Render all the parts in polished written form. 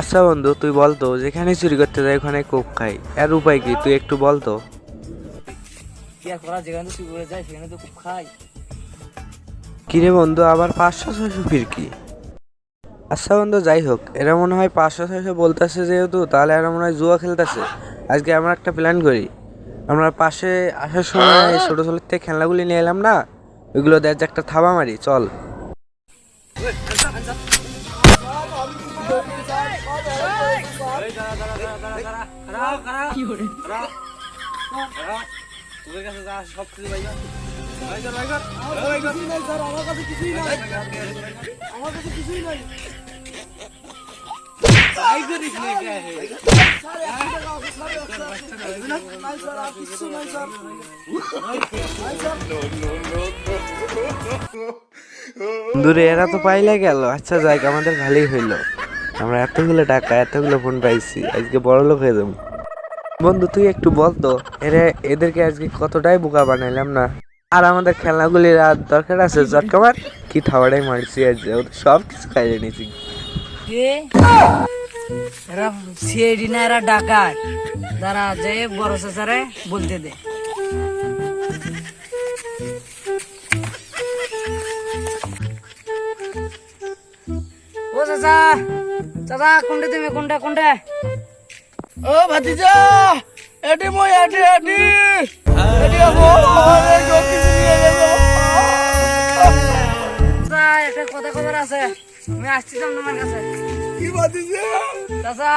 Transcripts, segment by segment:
আচ্ছা বন্ধু, তুই বলতো যেখানে চুরি করতে যাই ওখানে কোক খাই, এর উপায় কি তুই একটু বলতো। কিরে বন্ধু, আবার 500-600 ফিরকি? আচ্ছা বন্ধু, যাই হোক, এরা মনে হয় 500-600 বলতেছে, যেহেতু তাহলে এরা মনে হয় জুয়া খেলতেছে। আজকে আমরা একটা প্ল্যান করি, আমরা পাশে আসার সময় ছোট ছোট থেকে খেলনাগুলি নিয়ে এলাম না, ওইগুলো দেখ একটা থাবা মারি, চল। দূরে এরা তো পাইলে গেল। আচ্ছা যাই, আমাদের ভালোই হইলো, আমরা এতগুলো টাকা এতগুলো ফোন পাইছি, আজকে বড় লোক হয়ে যাবো। বন্ধু তুই একটু বলতো এদেরকে আজকে কতটাই বোকা বানাইলাম না। আর আমাদের খেলনাগুলির আর দরকার আছে চটকামার কি থাওয়াটাই মারছি, আজ সব কিছু খাইয়ে নিয়েছি। এরা ডাকাত, তারা যে বড় চাচারে বলতে দে। ও চাচা, চাচা কোনটা তুমি, কোনটা কোনটা? ও ভাতিজা, এটি মই এটি এটি এটি আপো এই জ্যোতি নিয়ে গেল। চাচা একটা কথা খবর আছে, আমি আসছিলাম তোমার কাছে। কি ভাতিজা? চাচা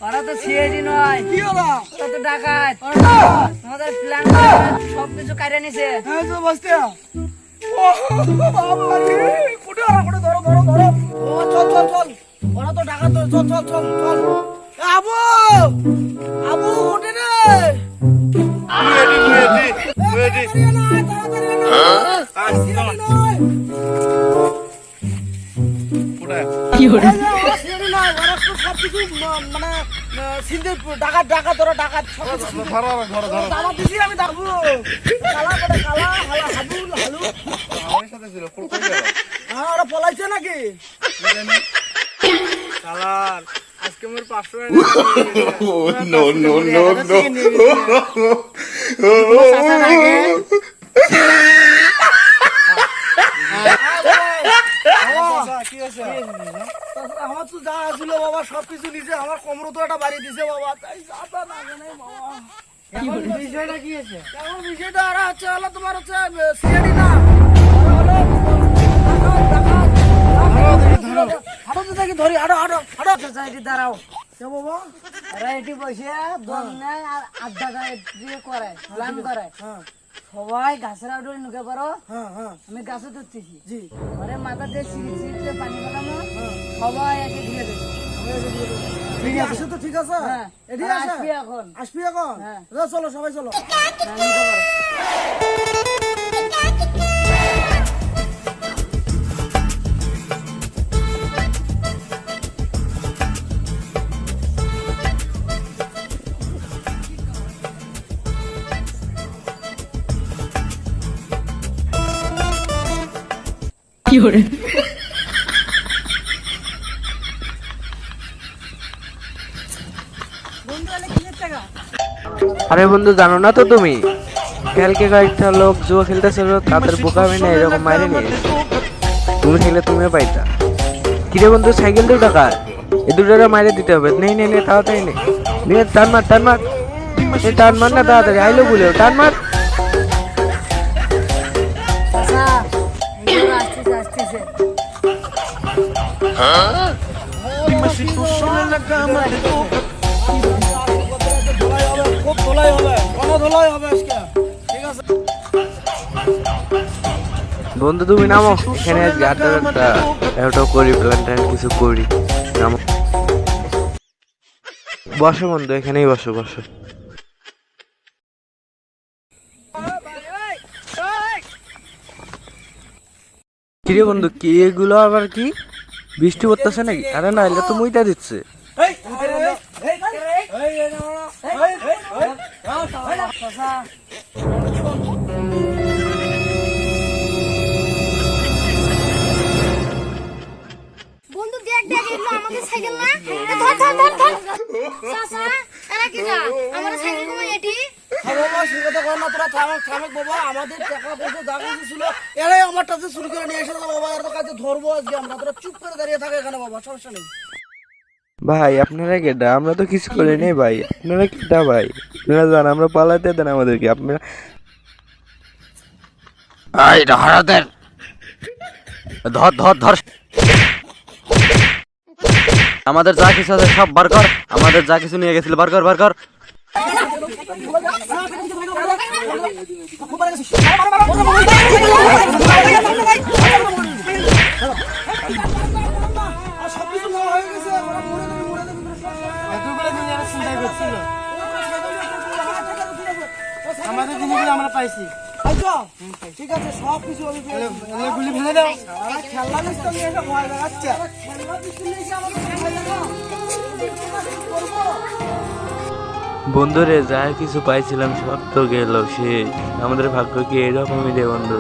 ওরা তো সিআইডি নয়, কি ওরা? ওরা তো ডাকাত। তোমাদের প্ল্যান সবকিছু কাটিয়ে নিছে। হ্যাঁ তো বসতে ও বাবা রে, কোটে ওরা, কোটে ধরো ধরো ধরো। ও চল চল চল, ওরা তো ডাকাত, চল চল চল চল। আবু আবু ওঠে রে। পলাইছে নাকি? আজকে মোর 500 আমার তো যা ছিল বাবা সবকিছু নিচে, আমার কোমর তো একটা বাড়ি দিছে বাবা, তাই যাতা না জানে বাবা। বিষয়টা কি আছে? এখন বিষয়টা আর হচ্ছে হলো তোমার হচ্ছে সিআইডি না, হাঁটো তো দেখি ধরি, হাঁটো হাঁটো হাঁটো। সোসাইটি দাঁড়াও বাবা এরা এটি বসে দম নেয় আর আড্ডা দিয়ে করে, প্ল্যান করে। সবাই গাছের আউডে নুকে পারো, আমি গাছে ধরতেছি, জি ঘরে মাথা দিয়ে সিঁড়ি পানি ফেলানো, সবাই একে দিয়ে দেবে। ঠিক আছে তো, ঠিক আছে হ্যাঁ, এটি আর আছে, আসবি এখন। আসবি এখন? হ্যাঁ। চলো সবাই চলো। না, নিতে পারো। আরে বন্ধু, জানো না তো তুমি, কালকে কয়েকটা লোক জুয়া খেলতেছিল, তাদের বোকা মেনে এরকম মারি নিয়ে তুমি খেলে তুমিও পাইতা। কিরে বন্ধু, সাইকেল 2 টাকা, এই 2 টাকা মাইরে দিতে হবে। নেই নেই নেই, তাড়াতাড়ি নেই, নিয়ে টান মার টান মার, টান মার না তাড়াতাড়ি, আইলো বলে টান মার। চাচা, এগুলো আসতেছে আসতেছে। খুব ধোলাই হবে, কোনো ধোলাই হবে আজকে, ঠিক আছে? বন্ধু তুমি নামো, এখানে আজকে একটা করি, প্ল্যানটা কিছু করি, নামো। বসো বন্ধু, এখানেই বসো বসো। কিরে বন্ধু, কি এগুলো আবার কি বৃষ্টি পড়তেছে নাকি? আরে না, এটা তো মুইতা দিচ্ছে। বন্ধু দেখ দেখ এগুলো আমাদের সাইকেল না ধর ধর ধর ধর চাচা এরা কি না আমাদের সাইকেল কোন এটি হ্যাঁ বাবা সে কথা কর না, তোরা থামেক থামেক বাবা, আমাদের টাকা পয়সা যা কিছু ছিল এরাই আমার টাকা চুরি করে নিয়ে এসেছে বাবা, এর কাছে ধরবো আজকে আমরা, তোরা চুপ করে দাঁড়িয়ে থাকে এখানে বাবা, সমস্যা নেই। ভাই আপনারা কেটা? আমরা তো কিছু করি নেই ভাই, আপনারা কেটা ভাই? আপনারা জান আমরা পালাতে দেন আমাদেরকে, আপনারা ধর ধর ধর, আমাদের যা কিছু আছে সব বার কর, আমাদের যা কিছু নিয়ে গেছিল বার কর বার কর। আর সবকিছু নেওয়া হয়ে গেছে, ওরা মরে দেবে, মরে দেবে, এতগুলো দিন যারা চিন্তাই করছিল আমাদের জিনিসগুলো আমরা পাইছি। আচ্ছা ঠিক আছে, সব কিছু আমি গুলি ফেলে দাও, খেলনা নিস্তাম নিয়ে এসে ভয় দেখাচ্ছে, খেলনা পিস্তল নিয়ে এসে আমাদের ভয় দেখাও। বন্ধুরে যা কিছু পাইছিলাম সব তো গেল শেষ। আমাদের ভাগ্য কি এরকমই রে বন্ধু?